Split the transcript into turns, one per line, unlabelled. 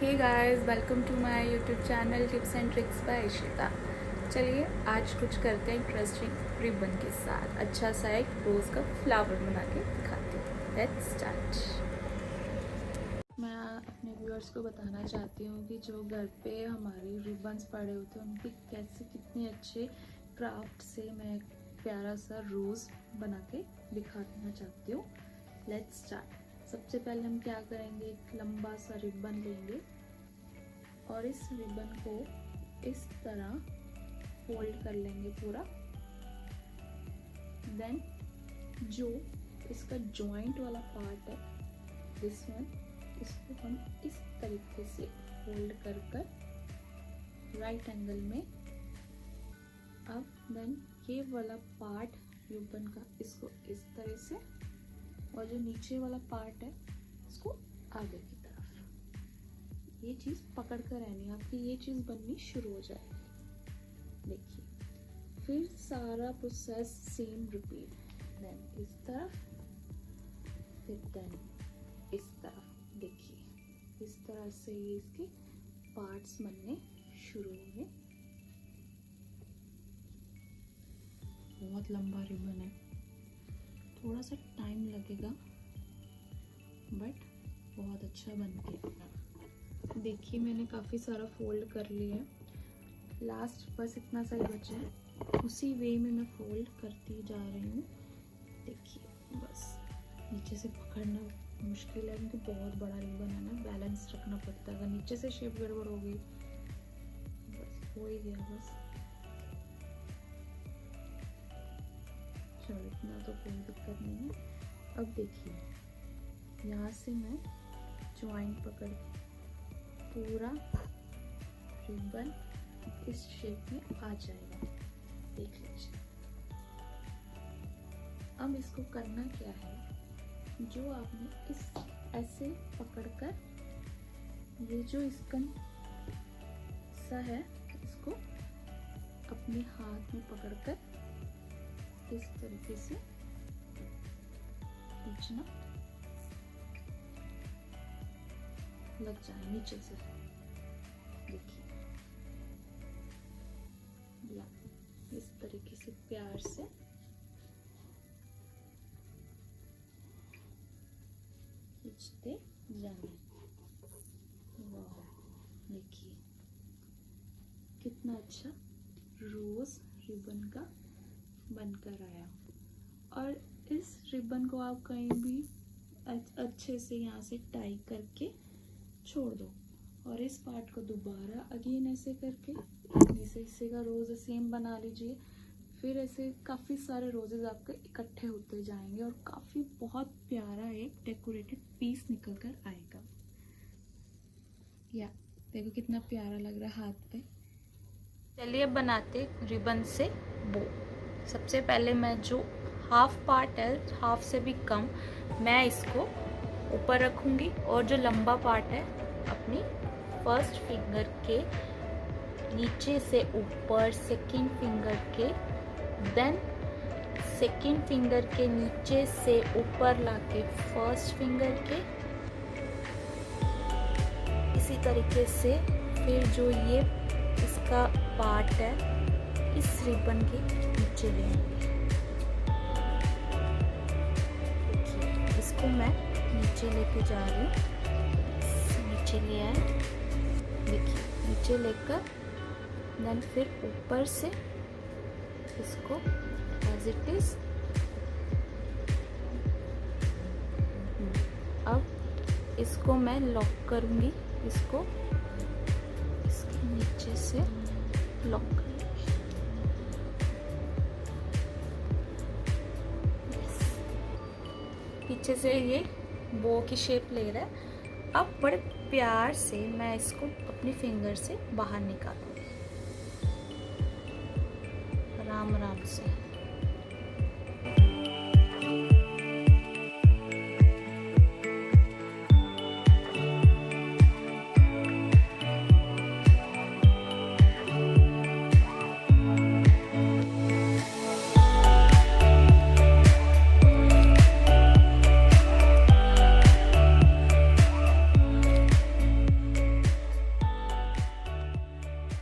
Hey guys, welcome to my YouTube channel tips and tricks by Ishita. चलिए आज कुछ करते हैं इंटरेस्टिंग रिबन के साथ। अच्छा सा एक रोज़ का फ्लावर बना के दिखाती हूँ। Let's start. मैं अपने व्यूअर्स को बताना चाहती हूँ कि जो घर पे हमारी रिबन्स पड़े होते हैं उनकी कैसे कितने अच्छे क्राफ्ट से मैं प्यारा सा रोज़ बना के दिखाना चाहती हूँ। Let's start. सबसे पहले हम क्या करेंगे, एक लंबा सा रिबन लेंगे और इस रिबन को इस तरह फोल्ड कर लेंगे पूरा। देन जो इसका जॉइंट वाला पार्ट है, दिस वन, इसको हम इस तरीके से फोल्ड कर राइट एंगल में। अब देन ये वाला पार्ट रिबन का, इसको इस तरह से, और जो नीचे वाला पार्ट है इसको आगे की तरफ। ये चीज़ पकड़ कर रहनी है आपकी, ये चीज़ बननी शुरू हो जाएगी। देखिए, फिर सारा प्रोसेस सेम रिपीट। देन इस तरफ, फिर देन इस तरफ। देखिए इस तरह से ये इसके पार्ट्स बनने शुरू होंगे। बहुत लंबा रिबन है, थोड़ा सा टाइम लगेगा बट बहुत अच्छा बनते हैं। देखिए मैंने काफ़ी सारा फोल्ड कर लिया है, लास्ट बस इतना सा ही बचा है। उसी वे में मैं फोल्ड करती जा रही हूँ। देखिए बस नीचे से पकड़ना मुश्किल है क्योंकि बहुत बड़ा रिबन है ना, बैलेंस रखना पड़ता है। अगर नीचे से शेप गड़बड़ हो गई बस हो ही गया। बस चलो, इतना तो कोई दिक्कत नहीं है। अब देखिए यहाँ से मैं ज्वाइंट पकड़ पूरा रिबन इस शेप में आ जाएगा। देख लीजिए। अब इसको करना क्या है, जो आपने इस ऐसे पकड़कर, ये जो इसका सा है इसको अपने हाथ में पकड़कर इस तरीके से खींचना, लग जाए नीचे से। देखिए या इस तरीके से प्यार से खींचते जाना। वाह, देखिए कितना अच्छा रोज रिबन का बनकर आया। और इस रिबन को आप कहीं भी अच्छे से यहाँ से टाई करके छोड़ दो और इस पार्ट को दोबारा अगेन ऐसे करके जैसे हिस्से का रोज सेम बना लीजिए। फिर ऐसे काफ़ी सारे रोजेज आपके इकट्ठे होते जाएंगे और काफ़ी बहुत प्यारा एक डेकोरेटेड पीस निकल कर आएगा। या देखो कितना प्यारा लग रहा है हाथ पे। चलिए बनाते रिबन से बो। सबसे पहले मैं जो हाफ पार्ट है, हाफ से भी कम, मैं इसको ऊपर रखूंगी और जो लंबा पार्ट है अपनी फर्स्ट फिंगर के नीचे से ऊपर, सेकंड फिंगर के, देन सेकंड फिंगर के नीचे से ऊपर लाके फर्स्ट फिंगर के, इसी तरीके से। फिर जो ये इसका पार्ट है इस रिबन के नीचे लेंगे। देखिए इसको मैं नीचे लेके जा रही हूँ। नीचे ले आए, देखिए नीचे लेकर देन फिर ऊपर से इसको एज इट इज। अब इसको मैं लॉक करूंगी, इसको इसके नीचे से लॉक करूंगी। पीछे से ये बो की शेप ले रहा है। अब बड़े प्यार से मैं इसको अपनी फिंगर से बाहर निकालूंगी, आराम आराम से।